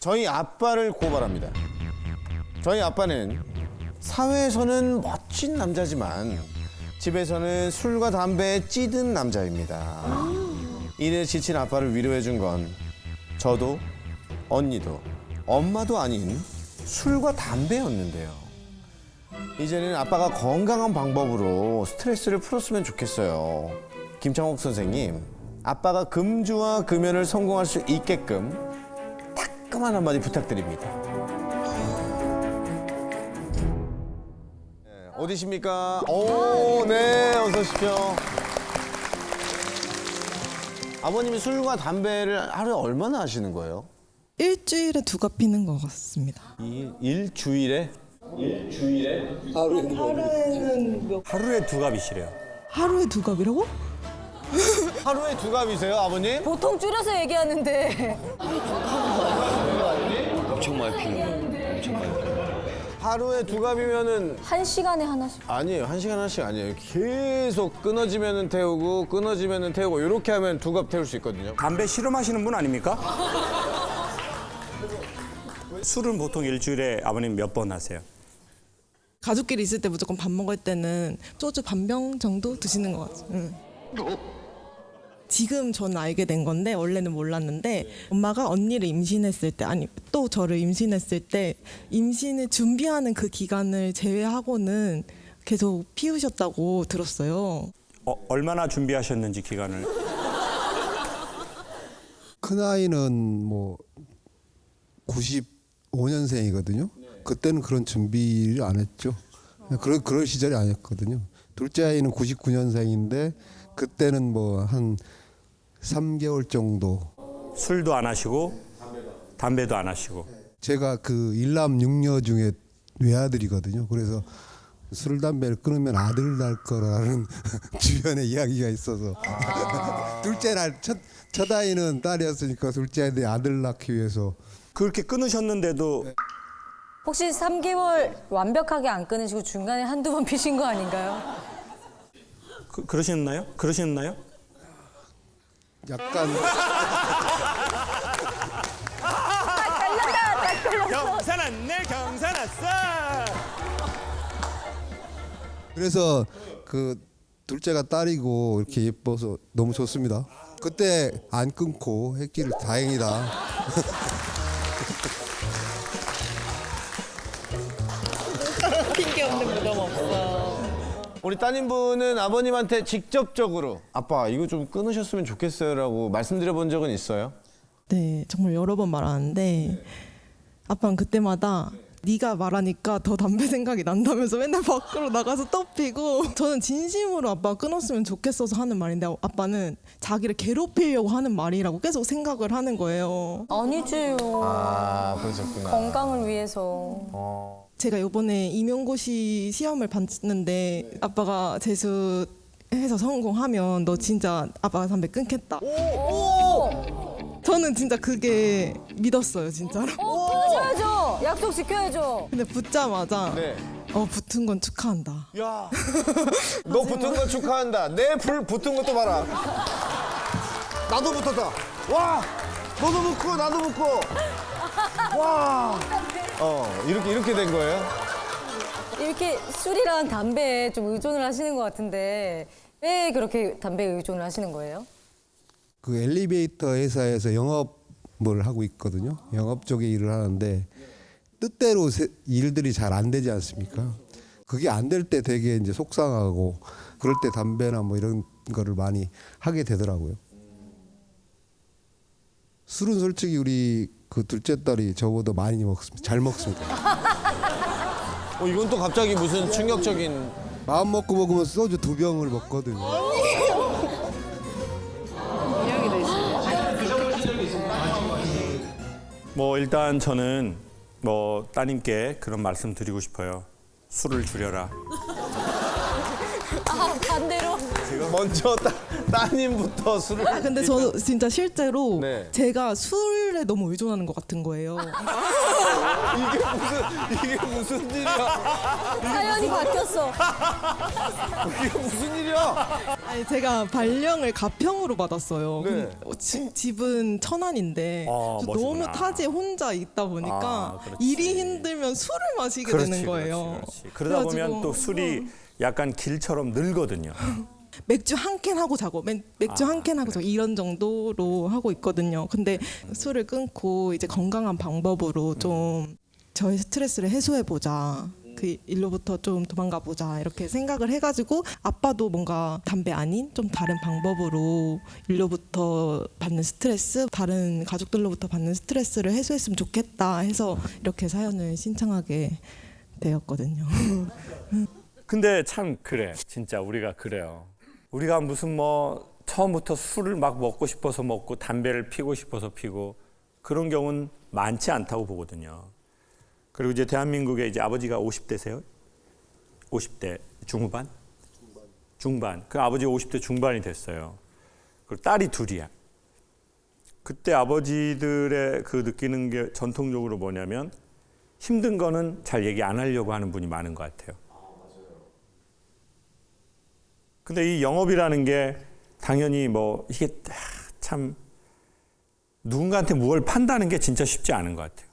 저희 아빠를 고발합니다. 저희 아빠는 사회에서는 멋진 남자지만 집에서는 술과 담배에 찌든 남자입니다. 이래 지친 아빠를 위로해준 건 저도 언니도 엄마도 아닌 술과 담배였는데요. 이제는 아빠가 건강한 방법으로 스트레스를 풀었으면 좋겠어요. 김창옥 선생님, 아빠가 금주와 금연을 성공할 수 있게끔 따끔한 한마디 부탁드립니다. 네, 어디십니까? 오, 네, 어서 오십시오. 아버님이 술과 담배를 하루에 얼마나 하시는 거예요? 일주일에 2갑 피는 것 같습니다. 일주일에? 하루에는 하루에 2갑이시래요. 하루에 2갑이라고? 하루에 2갑이세요, 아버님? 보통 줄여서 얘기하는데 엄청 많이 피는 거예요. 엄청 많이 피는 거예요. 하루에 2갑이면은 1시간에 하나씩. 아니에요. 1시간 하나씩 아니에요. 계속 끊어지면은 태우고 끊어지면은 태우고 이렇게 하면 2갑 태울 수 있거든요. 담배 실험하시는 분 아닙니까? 술은 보통 일주일에 아버님 몇 번 하세요? 가족끼리 있을 때 무조건 밥 먹을 때는 소주 반병 정도 드시는 것 같아요. 응. 지금 저는 알게 된 건데 원래는 몰랐는데 엄마가 언니를 임신했을 때 아니 또 저를 임신했을 때 임신을 준비하는 그 기간을 제외하고는 계속 피우셨다고 들었어요. 얼마나 준비하셨는지 기간을. 큰아이는 뭐 95년생이거든요. 그때는 그런 준비를 안 했죠. 그럴 시절이 아니었거든요. 둘째 아이는 99년생인데 그때는 뭐 한 3개월 정도. 술도 안 하시고 담배도 안 하시고. 제가 그 일남 육녀 중에 외아들이거든요. 그래서 술 담배를 끊으면 아들 날 거라는 주변에 이야기가 있어서 둘째 날 첫 아이는 딸이었으니까 둘째 아이는 아들 낳기 위해서. 그렇게 끊으셨는데도 혹시 3개월 완벽하게 안 끊으시고 중간에 한두 번 피신 거 아닌가요? 그러셨나요? 그러셨나요? 약간 경산 왔네, 경산 왔어. 그래서 그 둘째가 딸이고 이렇게 예뻐서 너무 좋습니다. 그때 안 끊고 했기를 다행이다. 핑계 없는 무덤 없어. 우리 따님분은 아버님한테 직접적으로 아빠 이거 좀 끊으셨으면 좋겠어요라고 말씀드려본 적은 있어요? 네, 정말 여러 번 말하는데 아빠는 그때마다 네가 말하니까 더 담배 생각이 난다면서 맨날 밖으로 나가서 또 피고 저는 진심으로 아빠가 끊었으면 좋겠어서 하는 말인데 아빠는 자기를 괴롭히려고 하는 말이라고 계속 생각을 하는 거예요. 아니지요. 아, 그러셨구나. 건강을 위해서. 제가 이번에 임용고시 시험을 봤는데 아빠가 재수해서 성공하면 너 진짜 아빠가 담배 끊겠다. 저는 진짜 그게 믿었어요, 진짜로. 끊으셔야죠. 약속 지켜야죠. 근데 붙자마자 네. 붙은 건 축하한다. 야, 너 붙은 거 축하한다. 내 불 붙은 것도 봐라. 나도 붙었다. 와, 너도 붙고 나도 붙고. 와, 이렇게 된 거예요? 이렇게 술이랑 담배에 좀 의존을 하시는 것 같은데 왜 그렇게 담배에 의존을 하시는 거예요? 그 엘리베이터 회사에서 영업을 하고 있거든요. 영업 쪽에 일을 하는데 뜻대로 일들이 잘 안 되지 않습니까? 그게 안 될 때 되게 이제 속상하고 그럴 때 담배나 뭐 이런 거를 많이 하게 되더라고요. 술은 솔직히 우리 그 둘째 딸이 저보다 많이 먹습니다. 잘 먹습니다. 이건 또 갑자기 무슨 충격적인. 마음 먹고 먹으면 소주 2병을 먹거든요. 뭐 일단 저는 뭐 따님께 그런 말씀 드리고 싶어요. 술을 줄여라. 아, 반대로? 지금 먼저 따님부터 술을. 아, 근데 저 진짜 실제로 네. 제가 술에 너무 의존하는 것 같은 거예요. 이게 무슨 일이야? 사연이 바뀌었어. 이게 무슨 일이야? 아니 제가 발령을 가평으로 받았어요. 네. 집은 천안인데 아, 저 너무 멋있구나. 타지에 혼자 있다 보니까 아, 그렇지. 일이 힘들면 술을 마시게 되는 거예요. 그렇지. 그러다 보면 그래가지고 또 술이 약간 길처럼 늘거든요. 맥주 한 캔 하고 자고 맥주 한 캔 하고 자고 이런 정도로 하고 있거든요. 근데 술을 끊고 이제 건강한 방법으로 좀 저의 스트레스를 해소해 보자. 그 일로부터 좀 도망가 보자 이렇게 생각을 해가지고 아빠도 뭔가 담배 아닌 좀 다른 방법으로 일로부터 받는 스트레스, 다른 가족들로부터 받는 스트레스를 해소했으면 좋겠다 해서 이렇게 사연을 신청하게 되었거든요. 근데 참 그래. 진짜 우리가 그래요. 우리가 무슨 뭐 처음부터 술을 막 먹고 싶어서 먹고 담배를 피고 싶어서 피고 그런 경우는 많지 않다고 보거든요. 그리고 이제 대한민국에 이제 아버지가 50대세요? 50대 중후반? 중반. 그 아버지 50대 중반이 됐어요. 그리고 딸이 둘이야. 그때 아버지들의 그 느끼는 게 전통적으로 뭐냐면 힘든 거는 잘 얘기 안 하려고 하는 분이 많은 것 같아요. 근데 이 영업이라는 게 당연히 뭐 이게 참 누군가한테 뭘 판다는 게 진짜 쉽지 않은 것 같아요.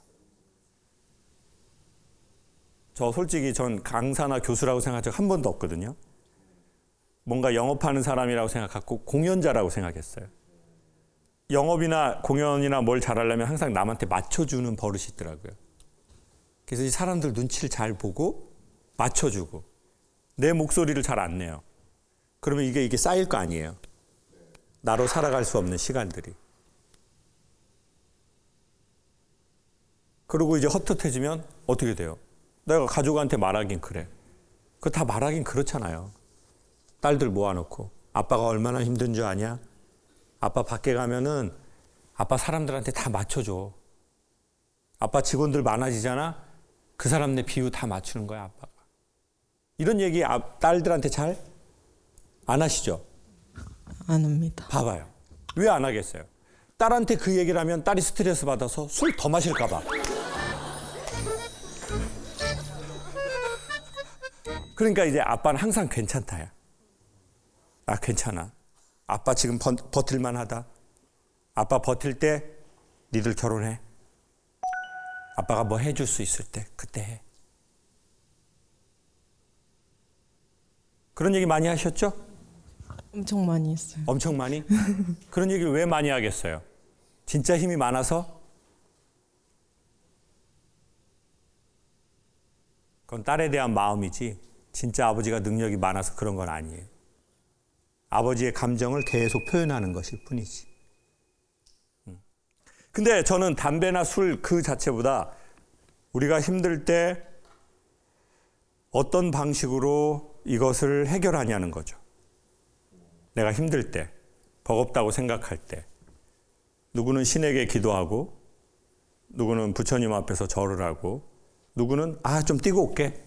저 솔직히 전 강사나 교수라고 생각한 적 한 번도 없거든요. 뭔가 영업하는 사람이라고 생각하고 공연자라고 생각했어요. 영업이나 공연이나 뭘 잘하려면 항상 남한테 맞춰주는 버릇이 있더라고요. 그래서 이 사람들 눈치를 잘 보고 맞춰주고 내 목소리를 잘 안 내요. 그러면 이게 쌓일 거 아니에요. 나로 살아갈 수 없는 시간들이. 그리고 이제 헛헛해지면 어떻게 돼요? 내가 가족한테 말하긴 그래. 그거 다 말하긴 그렇잖아요. 딸들 모아놓고 아빠가 얼마나 힘든 줄 아냐? 아빠 밖에 가면은 아빠 사람들한테 다 맞춰줘. 아빠 직원들 많아지잖아? 그 사람네 비유 다 맞추는 거야, 아빠가. 이런 얘기 딸들한테 잘 안 하시죠? 안 합니다. 봐봐요. 왜 안 하겠어요? 딸한테 그 얘기를 하면 딸이 스트레스 받아서 술 더 마실까 봐. 그러니까 이제 아빠는 항상 괜찮다야. 아, 괜찮아. 아빠 지금 버틸만 하다. 아빠 버틸 때 니들 결혼해. 아빠가 뭐 해줄 수 있을 때 그때 해. 그런 얘기 많이 하셨죠? 엄청 많이 했어요. 엄청 많이? 그런 얘기를 왜 많이 하겠어요? 진짜 힘이 많아서? 그건 딸에 대한 마음이지 진짜 아버지가 능력이 많아서 그런 건 아니에요. 아버지의 감정을 계속 표현하는 것일 뿐이지. 근데 저는 담배나 술 그 자체보다 우리가 힘들 때 어떤 방식으로 이것을 해결하냐는 거죠. 내가 힘들 때, 버겁다고 생각할 때 누구는 신에게 기도하고 누구는 부처님 앞에서 절을 하고 누구는 좀 뛰고 올게.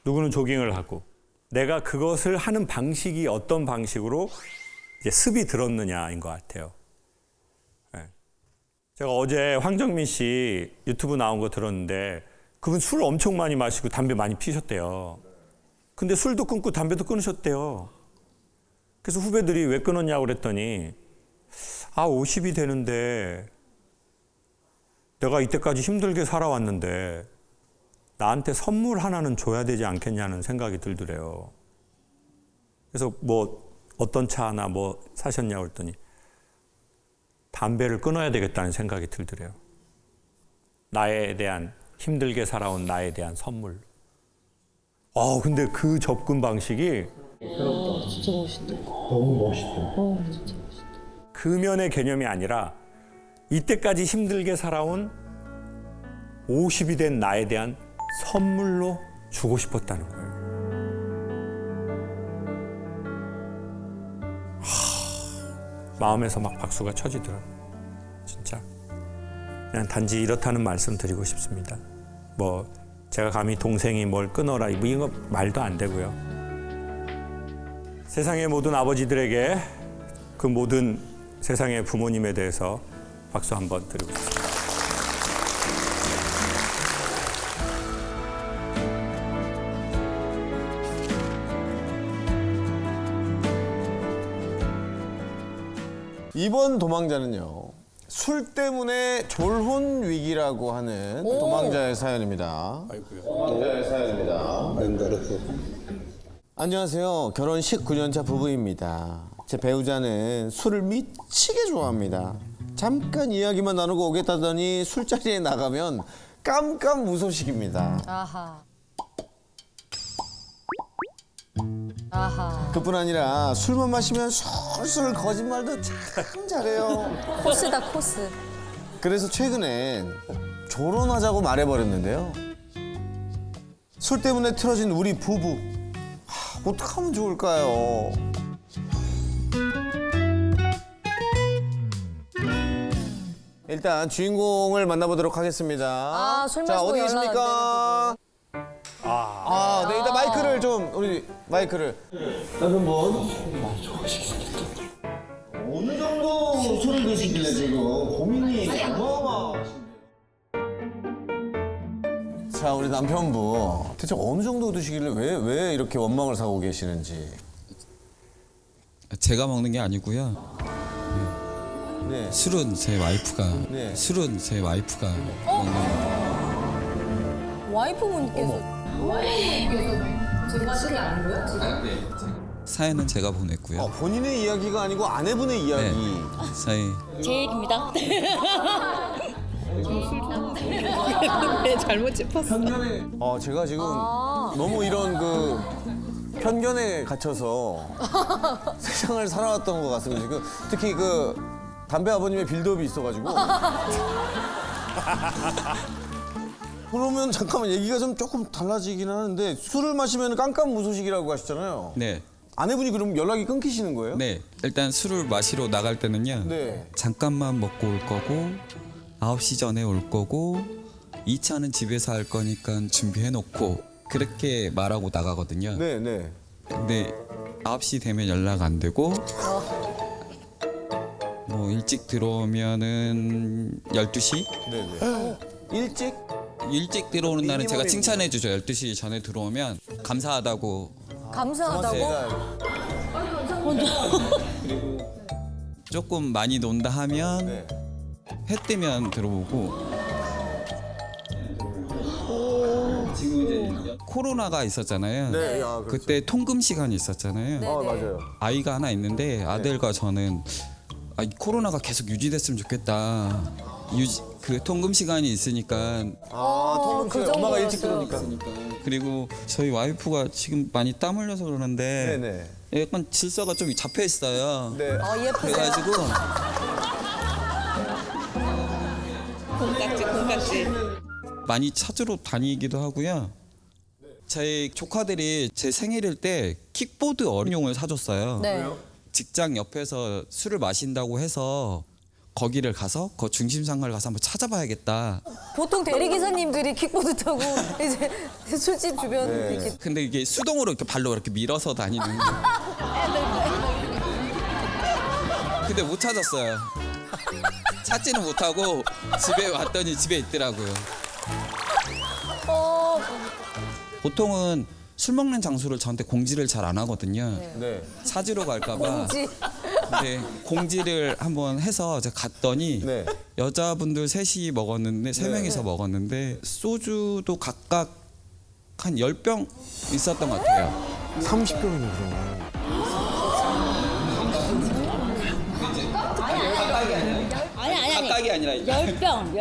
누구는 조깅을 하고 내가 그것을 하는 방식이 어떤 방식으로 이제 습이 들었느냐인 것 같아요. 네. 제가 어제 황정민 씨 유튜브 나온 거 들었는데 그분 술 엄청 많이 마시고 담배 많이 피셨대요. 근데 술도 끊고 담배도 끊으셨대요. 그래서 후배들이 왜 끊었냐고 그랬더니 50이 되는데 내가 이때까지 힘들게 살아왔는데 나한테 선물 하나는 줘야 되지 않겠냐는 생각이 들더래요. 그래서 뭐 어떤 차 하나 뭐 사셨냐고 그랬더니 담배를 끊어야 되겠다는 생각이 들더래요. 나에 대한 힘들게 살아온 나에 대한 선물. 근데 그 접근 방식이 진짜 멋있다. 너무 멋있다. 금연의 개념이 아니라 이때까지 힘들게 살아온 50이 된 나에 대한 선물로 주고 싶었다는 거예요. 마음에서 막 박수가 쳐지더라고요. 진짜. 그냥 단지 이렇다는 말씀 드리고 싶습니다. 뭐 제가 감히 동생이 뭘 끊어라 이거 말도 안 되고요. 세상의 모든 아버지들에게 그 모든 세상의 부모님에 대해서 박수 한번 드리고 싶습니다. 이번 도망자는요. 술 때문에 졸혼 위기라고 하는 도망자의 사연입니다. 도망자의 사연입니다. 안녕하세요. 결혼 19년차 부부입니다. 제 배우자는 술을 미치게 좋아합니다. 잠깐 이야기만 나누고 오겠다더니 술자리에 나가면 깜깜무소식입니다. 아하. 아하. 그뿐 아니라 술만 마시면 술술 거짓말도 참 잘해요. 코스다 코스. 그래서 최근엔 결혼하자고 말해버렸는데요. 술 때문에 틀어진 우리 부부. 어떡하면 좋을까요? 일단 주인공을 만나보도록 하겠습니다. 술 자, 마시고 어디 연락 안 계십니까? 네, 일단 마이크를 좀, 우리 마이크를. 남편분. 어느 정도 술을 드시길래 지금 고민이 어마어마하신데요. 자, 우리 남편분. 대체 어느 정도 드시길래 왜 이렇게 원망을 사고 계시는지. 제가 먹는 게 아니고요. 네. 술은 제 와이프가 네. 술은 제 와이프가 먹는 거예요. 와이프분께서 사연은 제가 보냈고요. 본인의 이야기가 아니고 아내분의 이야기. 네. 사연 제 얘기입니다. 잘못 짚었어. 제가 지금 너무 이런 그 편견에 갇혀서 세상을 살아왔던 것 같습니다. 지금 특히 그 담배 아버님의 빌드업이 있어가지고. 그러면 잠깐만 얘기가 좀 조금 달라지긴 하는데 술을 마시면 깜깜무소식이라고 하셨잖아요. 네. 아내분이 그럼 연락이 끊기시는 거예요? 네. 일단 술을 마시러 나갈 때는요. 네. 잠깐만 먹고 올 거고 9시 전에 올 거고 2차는 집에서 할 거니까 준비해 놓고 그렇게 말하고 나가거든요. 네, 네. 근데 9시 되면 연락 안 되고 뭐 일찍 들어오면은 12시? 네, 네. 일찍 들어오는 날은 제가 미니멈입니다. 칭찬해 주죠. 12시 전에 들어오면 감사하다고. 감사하다고. 제가 조금 많이 논다 하면 네. 해 뜨면 들어오고. 코로나가 있었잖아요. 네, 야, 그렇죠. 그때 통금 시간이 있었잖아요. 맞아요. 아이가 하나 있는데 아들과 저는 이 코로나가 계속 유지됐으면 좋겠다. 그 통금 시간이 있으니까. 통금 그 시간 엄마가 일찍 정도였어요. 들어오니까. 그리고 저희 와이프가 지금 많이 땀 흘려서 그러는데 네네. 약간 질서가 좀 잡혀 있어요. 네. 예쁘세요. 그래가지고 콩깍지. 많이 찾으러 다니기도 하고요. 제 조카들이 제 생일일 때 킥보드 어린이용을 사줬어요. 네. 직장 옆에서 술을 마신다고 해서 거기를 가서 그 중심상가를 가서 한번 찾아봐야겠다. 보통 대리기사님들이 킥보드 타고 이제 술집 주변 네. 이렇게 근데 이게 수동으로 이렇게 발로 이렇게 밀어서 다니는. 근데 못 찾았어요. 찾지는 못하고 집에 왔더니 집에 있더라고요. 보통은 술 먹는 장소를 저한테 공지를 잘 안 하거든요. 네. 찾으러 갈까봐. 공지. 근데 공지를 한번 해서 제가 갔더니 네. 여자분들 셋이 먹었는데 세 명이서 먹었는데 소주도 각각 한 10병 있었던 것 같아요. 30병이네 그럼. 아니. 각각이 아니라 10병.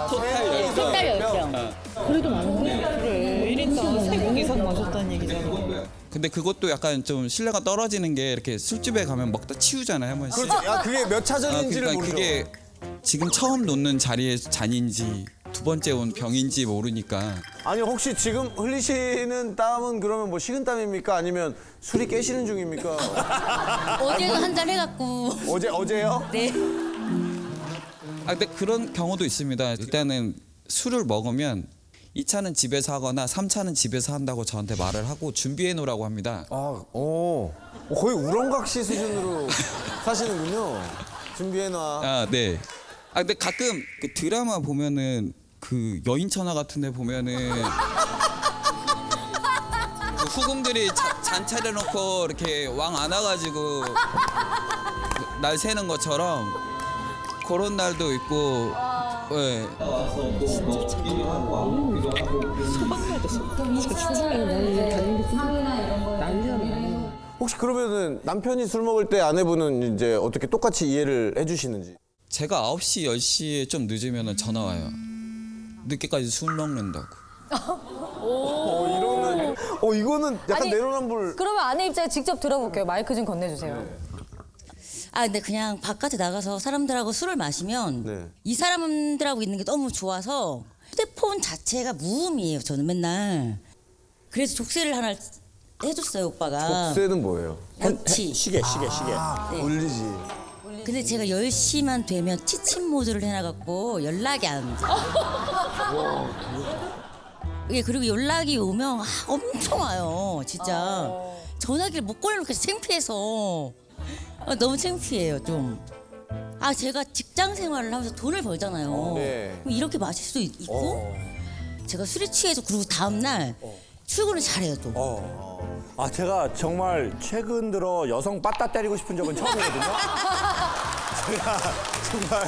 토탈 10병. 그래도 많은데? 1인당 3명 이상 마셨다는 얘기잖아. 근데 그것도 약간 좀 신뢰가 떨어지는 게 이렇게 술집에 가면 먹다 치우잖아요 한 번씩. 그렇죠. 야, 그게 몇 차전인지를 그러니까 모르죠. 그게 지금 처음 놓는 자리에 잔인지 두 번째 온 병인지 모르니까. 아니 혹시 지금 흘리시는 땀은 그러면 뭐 식은땀입니까? 아니면 술이 깨시는 중입니까? 어제도 한잔 해갖고. 어제요? 네. 근데 그런 경우도 있습니다. 일단은 술을 먹으면 2차는 집에서 하거나 3차는 집에서 한다고 저한테 말을 하고 준비해 놓으라고 합니다. 거의 우렁각시 수준으로 사시는군요. 준비해놔. 아, 네. 아, 근데 가끔 그 드라마 보면은 그 여인천하 같은 데 보면은 그 후궁들이 잔 차려놓고 이렇게 왕 안아가지고 날 새는 것처럼 그런 날도 있고. 네. 혹시 그러면은 남편이 술 먹을 때 아내분은 이제 어떻게 똑같이 이해를 해주시는지? 제가 9시, 10시에 좀 늦으면 전화 와요. 늦게까지 술 먹는다고. 이거는 약간 아니, 내로남불. 그러면 아내 입장에 직접 들어볼게요. 마이크 좀 건네주세요. 아 근데 그냥 바깥에 나가서 사람들하고 술을 마시면 네. 이 사람들하고 있는 게 너무 좋아서 휴대폰 자체가 무음이에요. 저는 맨날. 그래서 족쇄를 하나 해줬어요 오빠가. 족쇄는 뭐예요? 벽치. 시계. 네. 울리지. 근데 제가 10시만 되면 취침 모드를 해놔갖고 연락이 안 돼. 예, 그리고 연락이 오면 엄청 와요, 진짜. 전화기를 못 걸어놓겠어, 창피해서. 너무 창피해요, 좀. 제가 직장 생활을 하면서 돈을 벌잖아요. 네. 그럼 이렇게 마실 수도 있고, 제가 술에 취해서 그리고 다음날 출근을 잘해요, 또. 제가 정말 최근 들어 여성 빠따 때리고 싶은 적은 처음이거든요. 제가 정말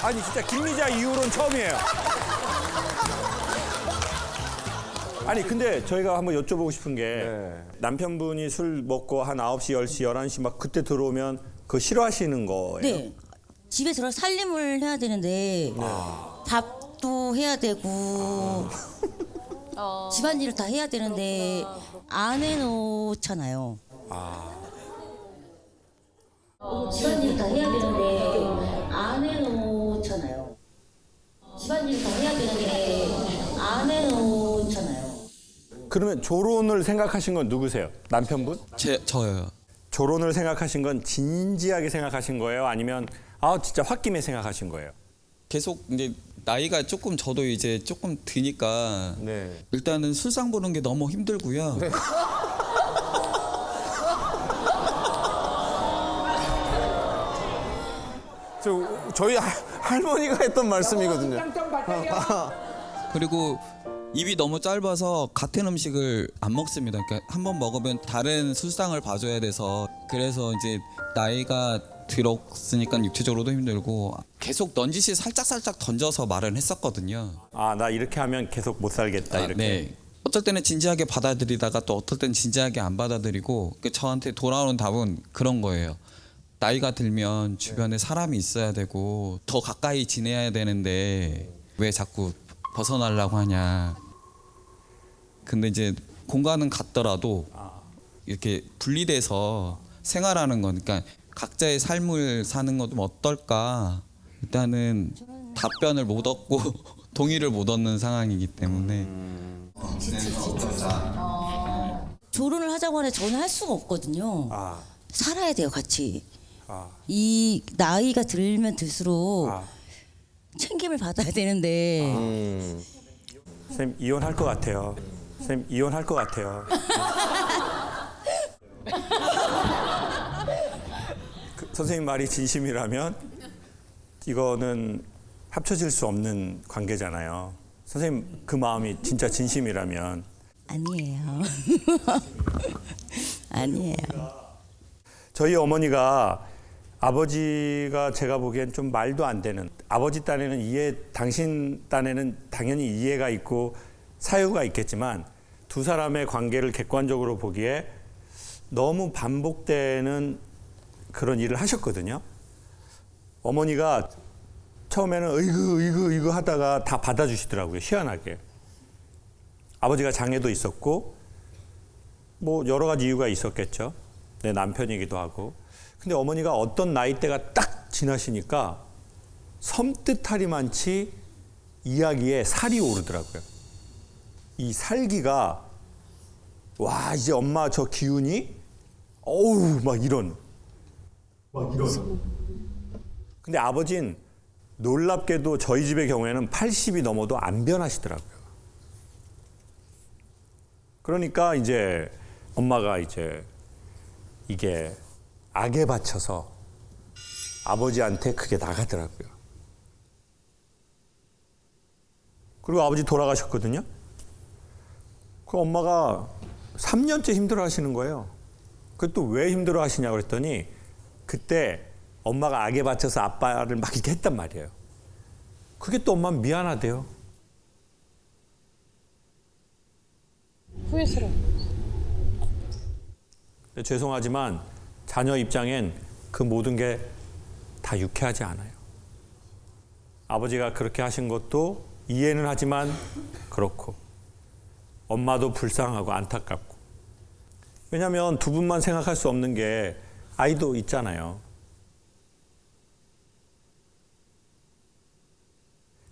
아니 진짜 김미자 이후로는 처음이에요. 아니 근데 저희가 한번 여쭤보고 싶은 게 남편분이 술 먹고 한 9시, 10시, 11시 막 그때 들어오면 그거 싫어하시는 거예요? 네. 집에 들어서 살림을 해야 되는데 밥도 해야 되고 집안일을 다 해야 되는데 안 해놓잖아요. 집안일 다 해야 되는데 안 해놓잖아요. 집안일 다 해야 되는데 안 해놓잖아요. 그러면 조론을 생각하신 건 누구세요? 남편분? 저요. 조론을 생각하신 건 진지하게 생각하신 거예요? 아니면 진짜 홧김에 생각하신 거예요? 계속 이제 나이가 조금 저도 이제 조금 드니까 네. 일단은 술상 보는 게 너무 힘들고요. 저희 할머니가 했던 말씀이거든요. 그리고 입이 너무 짧아서 같은 음식을 안 먹습니다. 그러니까 한 번 먹으면 다른 술상을 봐줘야 돼서 그래서 이제 나이가 들었으니까 육체적으로도 힘들고 계속 넌지시 살짝 던져서 말을 했었거든요. 나 이렇게 하면 계속 못 살겠다 이렇게. 네. 어떨 때는 진지하게 받아들이다가 또 어떨 때는 진지하게 안 받아들이고 저한테 돌아오는 답은 그런 거예요. 나이가 들면 주변에 사람이 있어야 되고 더 가까이 지내야 되는데 왜 자꾸 벗어나려고 하냐. 근데 이제 공간은 같더라도 이렇게 분리돼서 생활하는 거니까 각자의 삶을 사는 건 좀 어떨까. 일단은 답변을 못 얻고 동의를 못 얻는 상황이기 때문에. 조론을 하자고 하는데 저는 할 수가 없거든요. 살아야 돼요, 같이. 이 나이가 들면 들수록 챙김을 받아야 되는데 선생님 이혼할 것 같아요. 선생님 이혼할 것 같아요. 선생님 말이 진심이라면 이거는 합쳐질 수 없는 관계잖아요. 선생님 그 마음이 진짜 진심이라면. 아니에요. 아니에요. 저희 어머니가 아버지가 제가 보기엔 좀 말도 안 되는, 아버지 딴에는 당신 딴에는 당연히 이해가 있고 사유가 있겠지만 두 사람의 관계를 객관적으로 보기에 너무 반복되는 그런 일을 하셨거든요. 어머니가 처음에는 이거 하다가 다 받아주시더라고요. 희한하게. 아버지가 장애도 있었고 뭐 여러 가지 이유가 있었겠죠. 내 남편이기도 하고. 근데 어머니가 어떤 나이대가 딱 지나시니까 섬뜩하리만치 이야기에 살이 오르더라고요. 이 살기가 와 이제 엄마 저 기운이 어우 막 이런. 근데 아버지는 놀랍게도 저희 집의 경우에는 80이 넘어도 안 변하시더라고요. 그러니까 이제 엄마가 이제 이게 악에 받쳐서 아버지한테 그게 나가더라고요. 그리고 아버지 돌아가셨거든요. 그 엄마가 3년째 힘들어 하시는 거예요. 그것도 왜 힘들어 하시냐고 그랬더니 그때 엄마가 악에 받쳐서 아빠를 막 이렇게 했단 말이에요. 그게 또 엄마 미안하대요. 후회스러워. 죄송하지만 자녀 입장엔 그 모든 게 다 유쾌하지 않아요. 아버지가 그렇게 하신 것도 이해는 하지만 그렇고 엄마도 불쌍하고 안타깝고. 왜냐하면 두 분만 생각할 수 없는 게 아이도 있잖아요.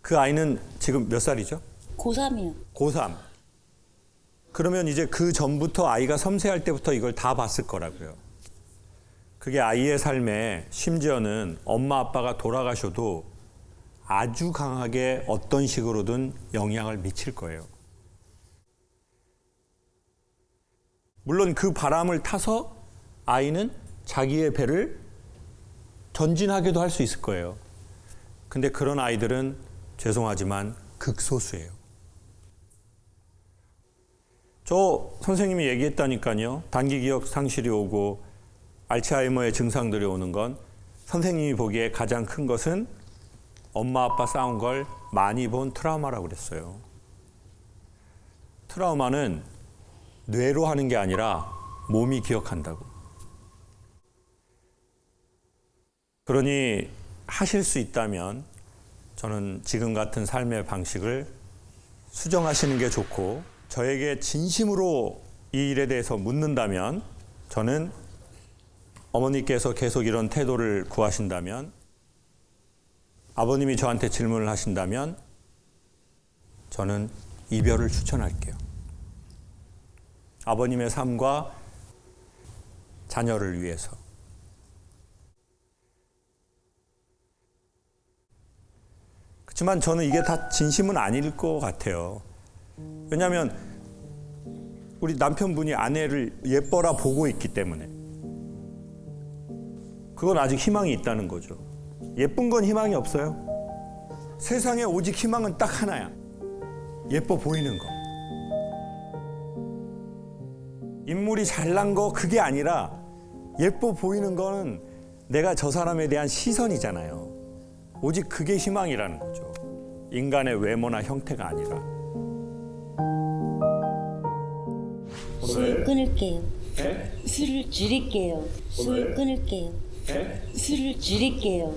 그 아이는 지금 몇 살이죠? 고3이요. 고3. 그러면 이제 그 전부터 아이가 섬세할 때부터 이걸 다 봤을 거라고요. 그게 아이의 삶에 심지어는 엄마 아빠가 돌아가셔도 아주 강하게 어떤 식으로든 영향을 미칠 거예요. 물론 그 바람을 타서 아이는 자기의 배를 전진하게도 할 수 있을 거예요. 근데 그런 아이들은 죄송하지만 극소수예요. 저 선생님이 얘기했다니까요. 단기 기억 상실이 오고 알츠하이머의 증상들이 오는 건 선생님이 보기에 가장 큰 것은 엄마 아빠 싸운 걸 많이 본 트라우마라고 그랬어요. 트라우마는 뇌로 하는 게 아니라 몸이 기억한다고. 그러니 하실 수 있다면 저는 지금 같은 삶의 방식을 수정하시는 게 좋고, 저에게 진심으로 이 일에 대해서 묻는다면, 저는 어머니께서 계속 이런 태도를 구하신다면, 아버님이 저한테 질문을 하신다면 저는 이별을 추천할게요. 아버님의 삶과 자녀를 위해서. 그렇지만 저는 이게 다 진심은 아닐 것 같아요. 왜냐하면 우리 남편분이 아내를 예뻐라 보고 있기 때문에. 그건 아직 희망이 있다는 거죠. 예쁜 건 희망이 없어요. 세상에 오직 희망은 딱 하나야. 예뻐 보이는 거. 인물이 잘난 거 그게 아니라 예뻐 보이는 거는 내가 저 사람에 대한 시선이잖아요. 오직 그게 희망이라는 거죠. 인간의 외모나 형태가 아니라. 술 끊을게요. 술을 줄일게요. 술 끊을게요. 술을 줄일게요.